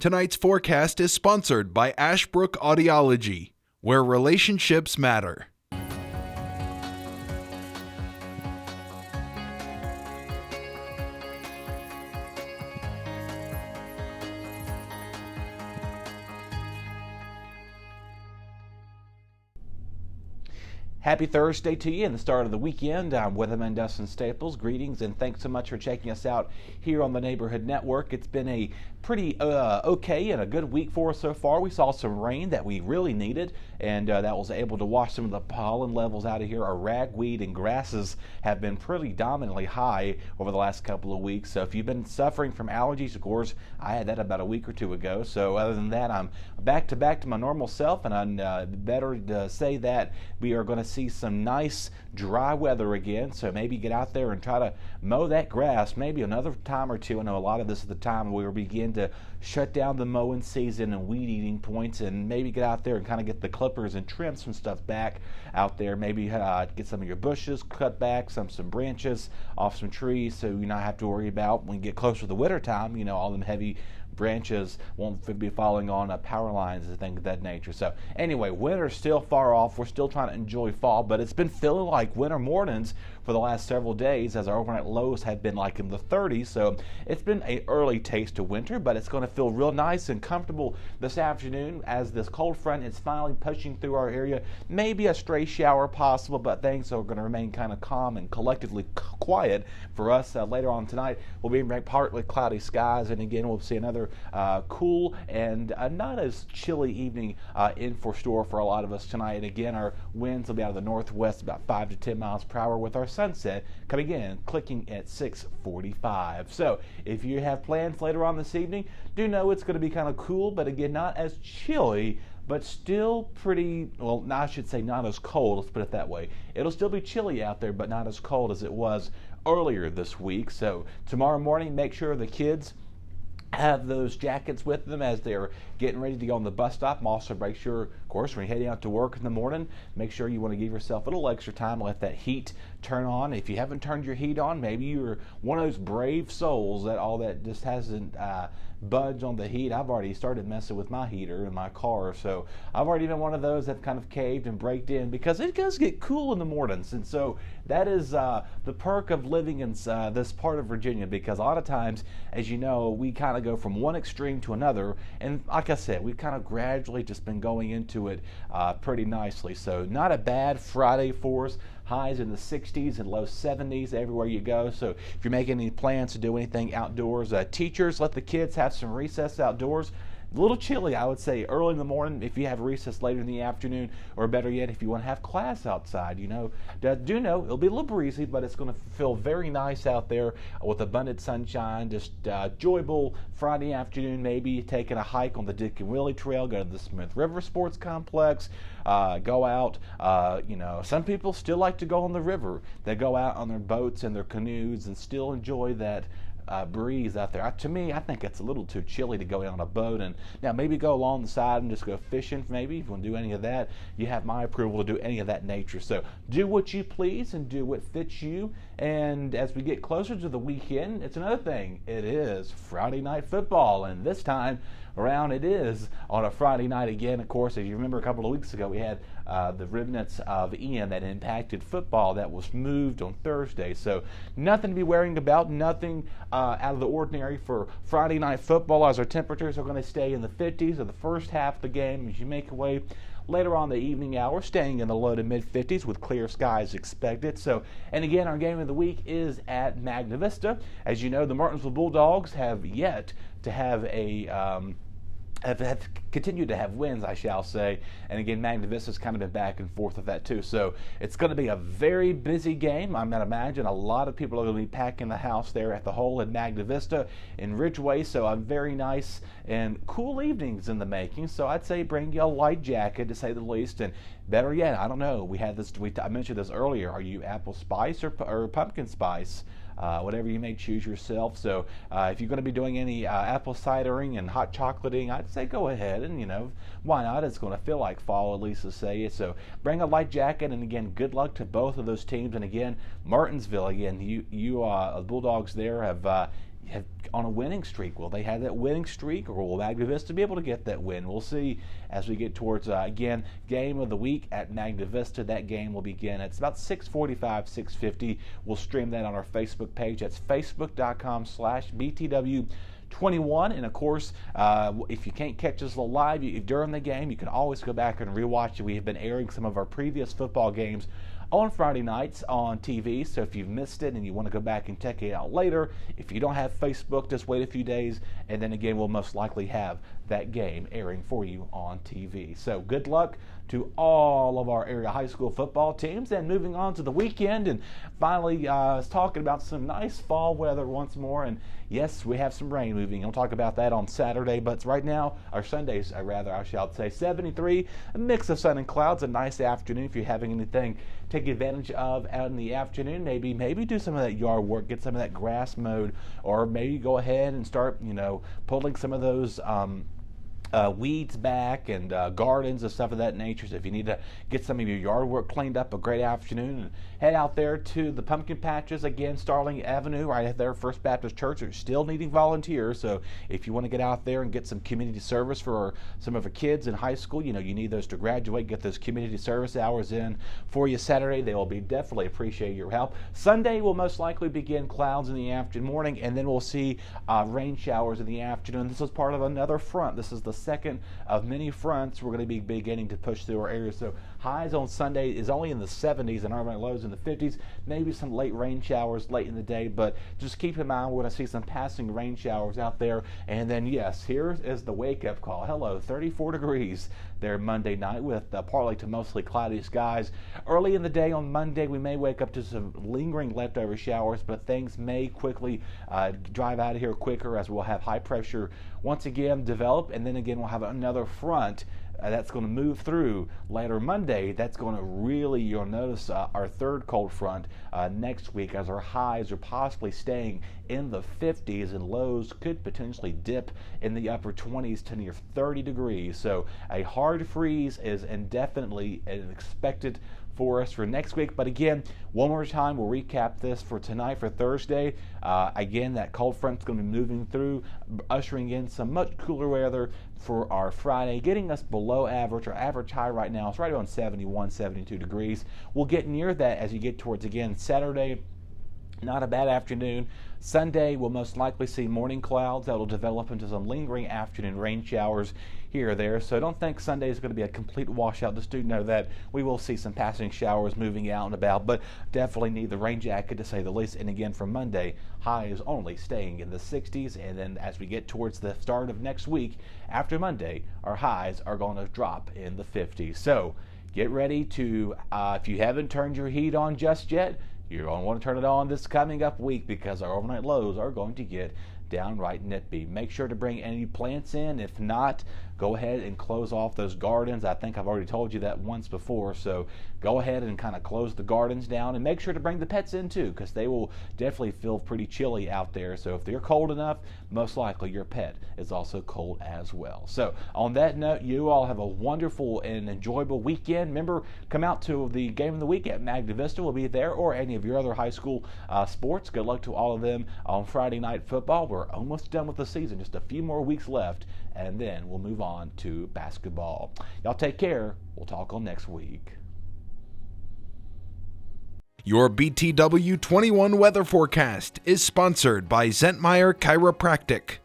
Tonight's forecast is sponsored by Ashbrook Audiology, where relationships matter. Happy Thursday to you and the start of the weekend. I'm Weatherman Dustin Staples. Greetings and thanks so much for checking us out here on the Neighborhood Network. It's been a pretty okay and a good week for us so far. We saw some rain that we really needed, and that was able to wash some of the pollen levels out of here. Our ragweed and grasses have been pretty dominantly high over the last couple of weeks. So if you've been suffering from allergies, of course, I had that about a week or two ago. So other than that, I'm back to my normal self, and I'm better to say that we are going to see some nice dry weather again. So maybe get out there and try to mow that grass maybe another time or two. I know a lot of this is the time where we begin to shut down the mowing season and weed eating points, and maybe get out there and kind of get the clippers and trim some stuff back out there. Maybe get some of your bushes cut back, some branches off some trees, so you not have to worry about when you get closer to the winter time, you know, all them heavy branches won't be falling on power lines and things of that nature. So anyway, winter's still far off. We're still trying to enjoy fall, but it's been feeling like winter mornings for the last several days, as our overnight lows have been like in the 30s. So it's been an early taste of winter, but it's going to feel real nice and comfortable this afternoon as this cold front is finally pushing through our area. Maybe a stray shower possible, but things are going to remain kind of calm and collectively quiet for us. Later on tonight, we'll be in partly cloudy skies, and again, we'll see another cool and not as chilly evening in for store for a lot of us tonight. And again, our winds will be out of the northwest about 5 to 10 miles per hour, with our sunset coming in clicking at 6:45. So if you have plans later on this evening, do know it's going to be kind of cool, but again, not as chilly, but still pretty, well, I should say not as cold, let's put it that way. It'll still be chilly out there, but not as cold as it was earlier this week. So tomorrow morning, make sure the kids have those jackets with them as they're getting ready to go on the bus stop. Also make sure, of course, when you're heading out to work in the morning, make sure you want to give yourself a little extra time to let that heat turn on. If you haven't turned your heat on, maybe you're one of those brave souls that all that just hasn't budged on the heat. I've already started messing with my heater in my car, so I've already been one of those that kind of caved and braked in, because it does get cool in the mornings. And so that is the perk of living in this part of Virginia, because a lot of times, as you know, we kind of go from one extreme to another, and like I said, we've kind of gradually just been going into it pretty nicely. So not a bad Friday for us. Highs in the 60s and low 70s everywhere you go. So if you're making any plans to do anything outdoors, teachers, let the kids have some recess outdoors. A little chilly, I would say, early in the morning if you have recess later in the afternoon, or better yet, if you want to have class outside. You know, do know it'll be a little breezy, but it's going to feel very nice out there with abundant sunshine. Just enjoyable Friday afternoon, maybe taking a hike on the Dick and Willie Trail, go to the Smith River Sports Complex, go out. You know, some people still like to go on the river. They go out on their boats and their canoes and still enjoy that breeze out there. To me, I think it's a little too chilly to go out on a boat. And now maybe go along the side and just go fishing. Maybe if you want to do any of that, you have my approval to do any of that nature. So do what you please and do what fits you. And as we get closer to the weekend, it's another thing. It is Friday night football, and this time around it is on a Friday night again. Of course, as you remember, a couple of weeks ago we had the remnants of Ian that impacted football that was moved on Thursday. So nothing to be worrying about, nothing out of the ordinary for Friday night football, as our temperatures are going to stay in the 50s of the first half of the game as you make your way later on the evening hour, staying in the low to mid 50s with clear skies expected. So, and again, our game of the week is at Magna Vista. As you know, the Martinsville Bulldogs have yet to have have continued to have wins, I shall say. And again, Magna Vista's kind of been back and forth with that too. So it's going to be a very busy game. I'm going to imagine a lot of people are going to be packing the house there at the Hole in Magna Vista in Ridgeway. So a very nice and cool evenings in the making. So I'd say bring you a light jacket, to say the least. And better yet, I don't know, we had this. I mentioned this earlier. Are you apple spice or pumpkin spice? Whatever you may choose yourself. So if you're going to be doing any apple cidering and hot chocolating, I'd say go ahead and, you know, why not? It's going to feel like fall, at least to say it. So bring a light jacket, and again, good luck to both of those teams. And again, Martinsville, again, you Bulldogs there have on a winning streak. Will they have that winning streak, or will Magna Vista be able to get that win? We'll see as we get towards, again, game of the week at Magna Vista. That game will begin. It's about 6:45, 6:50. We'll stream that on our Facebook page. That's facebook.com/BTW21. And of course, if you can't catch us live during the game, you can always go back and rewatch it. We have been airing some of our previous football games on Friday nights on TV, so if you've missed it and you want to go back and check it out later, if you don't have Facebook, just wait a few days, and then again, we'll most likely have that game airing for you on TV. So good luck to all of our area high school football teams. And moving on to the weekend, and finally talking about some nice fall weather once more. And yes, we have some rain moving. I'll talk about that on Saturday, but right now, or Sundays, I shall say, 73, a mix of sun and clouds, a nice afternoon if you're having anything take advantage of out in the afternoon. Maybe do some of that yard work, get some of that grass mowed, or maybe go ahead and start, pulling some of those weeds back and gardens and stuff of that nature. So if you need to get some of your yard work cleaned up, a great afternoon, and head out there to the pumpkin patches again, Starling Avenue, right there, First Baptist Church. They're still needing volunteers, so if you want to get out there and get some community service for some of our kids in high school, you need those to graduate, get those community service hours in for you Saturday. They will be definitely appreciate your help. Sunday will most likely begin clouds in the morning, and then we'll see rain showers in the afternoon. This is part of another front. This is the second of many fronts we're going to be beginning to push through our area. So highs on Sunday is only in the 70s and overnight lows in the 50s. Maybe some late rain showers late in the day, but just keep in mind we're going to see some passing rain showers out there. And then yes, here is the wake-up call. Hello, 34 degrees there Monday night with partly to mostly cloudy skies. Early in the day on Monday, we may wake up to some lingering leftover showers, but things may quickly drive out of here quicker as we'll have high pressure once again develop, and then again we'll have another front that's going to move through later Monday. That's going to really, you'll notice our third cold front next week, as our highs are possibly staying in the 50s and lows could potentially dip in the upper 20s to near 30 degrees. So a hard freeze is indefinitely expected for us for next week. But again, one more time, we'll recap this for tonight, for Thursday. Again, that cold front's going to be moving through, ushering in some much cooler weather for our Friday, getting us below average. Our average high right now is right around 71, 72 degrees. We'll get near that as you get towards, again, Saturday. Not a bad afternoon. Sunday, we'll most likely see morning clouds that will develop into some lingering afternoon rain showers here or there. So don't think Sunday is going to be a complete washout. Just do know that we will see some passing showers moving out and about, but definitely need the rain jacket to say the least. And again, for Monday, highs only staying in the 60s. And then as we get towards the start of next week, after Monday, our highs are going to drop in the 50s. So get ready to, if you haven't turned your heat on just yet, you're going to want to turn it on this coming up week, because our overnight lows are going to get downright nippy. Make sure to bring any plants in. If not, go ahead and close off those gardens. I think I've already told you that once before, so go ahead and kind of close the gardens down, and make sure to bring the pets in too, because they will definitely feel pretty chilly out there. So if they're cold enough, most likely your pet is also cold as well. So on that note, you all have a wonderful and enjoyable weekend. Remember, come out to the game of the week at Magna Vista. We'll be there, or any of your other high school sports. Good luck to all of them on Friday Night Football. We're almost done with the season, just a few more weeks left, and then we'll move on to basketball. Y'all take care. We'll talk on next week. Your BTW21 weather forecast is sponsored by Zentmeyer Chiropractic.